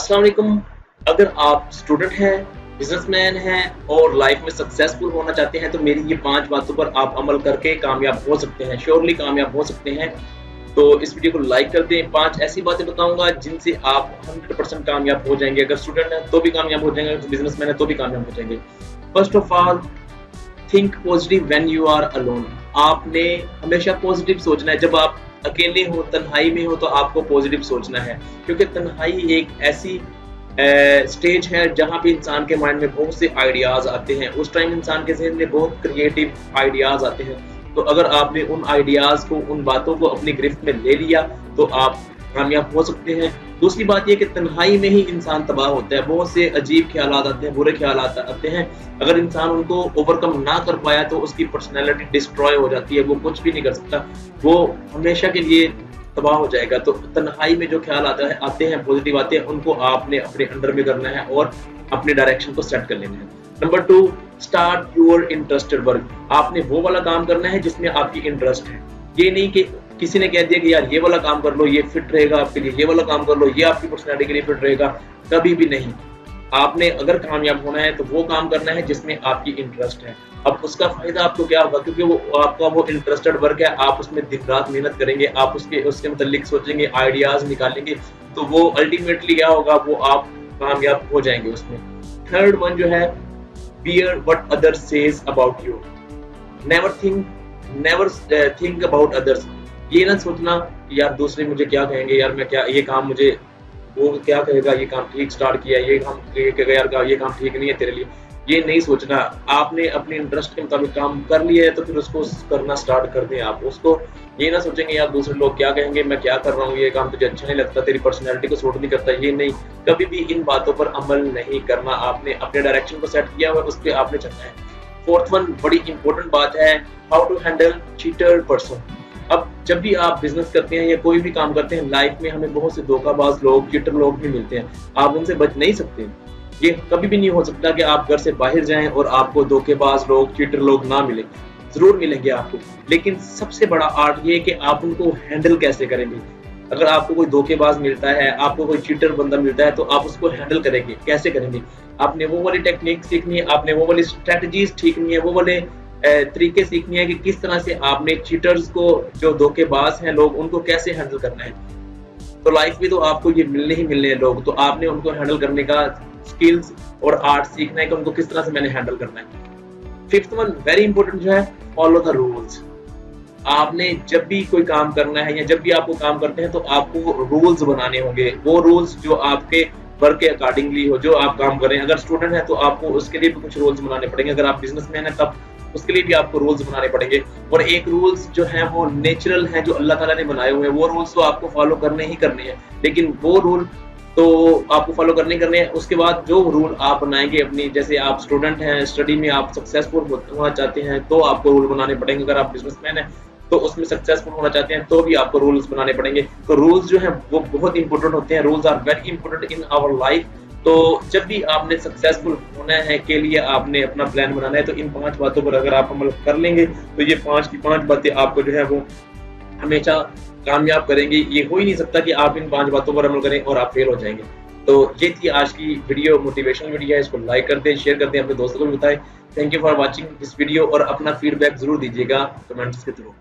अस्सलाम वालेकुम। अगर आप स्टूडेंट हैं, बिजनेसमैन हैं और लाइफ में सक्सेसफुल होना चाहते हैं तो मेरी ये 5 बातों पर आप अमल करके कामयाब हो सकते हैं, श्योरली कामयाब हो सकते हैं। तो इस वीडियो को लाइक कर दें। 5 ऐसी बातें बताऊँगा जिनसे आप 100% कामयाब हो जाएँगे। अगर स्टूडेंट हैं तो भी कामयाब हो जाएँगे, अगर बिजनेसमैन है तो भी कामयाब हो जाएँगे। First of all, think positive when you are alone. आपने हमेशा पॉजिटिव सोचना है। जब आप अकेले हो, तन्हाई में हो तो आपको पॉजिटिव सोचना है, क्योंकि तन्हाई एक ऐसी स्टेज है जहाँ पे इंसान के माइंड में बहुत से आइडियाज आते हैं। उस टाइम इंसान के ज़हन में बहुत क्रिएटिव आइडियाज आते हैं। तो अगर आपने उन आइडियाज को, उन बातों को अपनी गिरफ्त में ले लिया तो आप कामयाब हो सकते हैं। दूसरी बात ये कि तन्हाई में ही इंसान तबाह होता है। बहुत से अजीब ख्यालात आते हैं, बुरे ख्यालात आते हैं। अगर इंसान उनको ओवरकम ना कर पाया तो उसकी पर्सनैलिटी डिस्ट्रॉय हो जाती है, वो कुछ भी नहीं कर सकता, वो हमेशा के लिए तबाह हो जाएगा। तो तन्हाई में जो ख्याल आते हैं, पॉजिटिव आते हैं, उनको आपने अपने अंडर में करना है और अपने डायरेक्शन को सेट कर लेना है। Number 2, start your interested work. आपने वो वाला काम करना है जिसमें आपकी इंटरेस्ट है। ये नहीं कि किसी ने कह दिया कि यार ये वाला काम कर लो, ये फिट रहेगा आपके लिए, ये वाला काम कर लो, ये आपकी पर्सनैलिटी के लिए फिट रहेगा, कभी भी नहीं। आपने अगर कामयाब होना है तो वो काम करना है जिसमें आपकी इंटरेस्ट है। अब उसका फायदा आपको क्या होगा, क्योंकि वो आपका वो इंटरेस्टेड वर्क है, आप उसमें दिन रात मेहनत करेंगे, आप उसके मुतालिक सोचेंगे, आइडियाज निकालेंगे, तो वो अल्टीमेटली क्या होगा, वो आप कामयाब हो जाएंगे उसमें। थर्ड वन जो है, fear what others says about you. Never think about others. ये ना सोचना कि यार दूसरे मुझे क्या कहेंगे, यार मैं क्या, ये काम मुझे वो क्या कहेगा, ये काम ठीक स्टार्ट किया, ये काम ये कहेगा यार ये काम ठीक नहीं है तेरे लिए। ये नहीं सोचना। आपने अपने इंटरेस्ट के मुताबिक काम कर लिया है तो फिर उसको करना स्टार्ट कर दें। आप उसको ये ना सोचेंगे यार दूसरे लोग क्या कहेंगे, मैं क्या कर रहा हूँ, ये काम तुझे अच्छा नहीं लगता, तेरी पर्सनैलिटी को सूट नहीं करता। ये नहीं, कभी भी इन बातों पर अमल नहीं करना। आपने अपने डायरेक्शन को सेट किया हुआ, उस पर आपने चलना है। फोर्थ वन बड़ी इंपॉर्टेंट बात है, how to handle cheater person. अब जब भी आप बिजनेस करते हैं या कोई भी काम करते हैं लाइफ में, हमें बहुत से धोखाबाज लोग, चीटर लोग भी मिलते हैं। आप उनसे बच नहीं सकते। ये कभी भी नहीं हो सकता कि आप घर से बाहर जाएं और आपको धोखेबाज लोग, चीटर लोग ना मिले। जरूर मिलेंगे आपको, लेकिन सबसे बड़ा आर्ट ये है कि आप उनको हैंडल कैसे करेंगे। अगर आपको कोई धोखेबाज मिलता है, आपको कोई चीटर बंदा मिलता है, तो आप उसको हैंडल करेंगे, कैसे करेंगे। आपने वो वाली टेक्निक सीखनी है, आपने वो वाली स्ट्रेटजीज सीखनी है, वो वाले तरीके सीखनी है कि किस तरह से आपने चीटर्स को, जो धोखेबाज हैं लोग, उनको कैसे हैंडल करना है। तो लाइफ में तो आपको ये मिलने ही मिलने हैं लोग, तो आपने उनको हैंडल करने का स्किल्स और आर्ट सीखना है कि उनको किस तरह से मैंने हैंडल करना है। फिफ्थ वन वेरी इंपॉर्टेंट जो है, फॉलो द रूल्स। आपने जब भी कोई काम करना है या जब भी आपको काम करते हैं तो आपको रूल्स बनाने होंगे। वो रूल्स जो आपके वर्क के अकॉर्डिंगली हो, जो आप काम कर रहे हैं। अगर स्टूडेंट है तो आपको उसके लिए भी कुछ रूल्स बनाने पड़ेंगे। अगर आप बिजनेसमैन है तब उसके लिए भी आपको रूल्स बनाने पड़ेंगे। और एक रूल्स जो है वो नेचुरल है, जो अल्लाह ताला ने बनाए हुए हैं, वो रूल्स तो आपको फॉलो करने ही करने हैं। लेकिन वो रूल तो आपको फॉलो करने हैं। उसके बाद जो रूल आप बनाएंगे अपनी, जैसे आप स्टूडेंट हैं, स्टडी में आप सक्सेसफुल होना चाहते हैं तो आपको रूल बनाने पड़ेंगे। अगर आप बिजनेसमैन हैं तो उसमें सक्सेसफुल होना चाहते हैं तो भी आपको रूल्स बनाने पड़ेंगे। तो रूल्स जो हैं वो बहुत इंपॉर्टेंट होते हैं। Rules are very important in our life. तो जब भी आपने सक्सेसफुल होना है के लिए आपने अपना प्लान बनाना है, तो इन 5 बातों पर अगर आप अमल कर लेंगे तो ये 5 की 5 बातें आपको जो है वो हमेशा कामयाब करेंगे। ये हो ही नहीं सकता कि आप इन 5 बातों पर अमल करें और आप फेल हो जाएंगे। तो ये थी आज की वीडियो, मोटिवेशनल वीडियो है। इसको लाइक कर दें, शेयर कर दें, अपने दोस्तों को भी बताएं। Thank you for watching this video और अपना फीडबैक जरूर दीजिएगा कमेंट्स के थ्रू।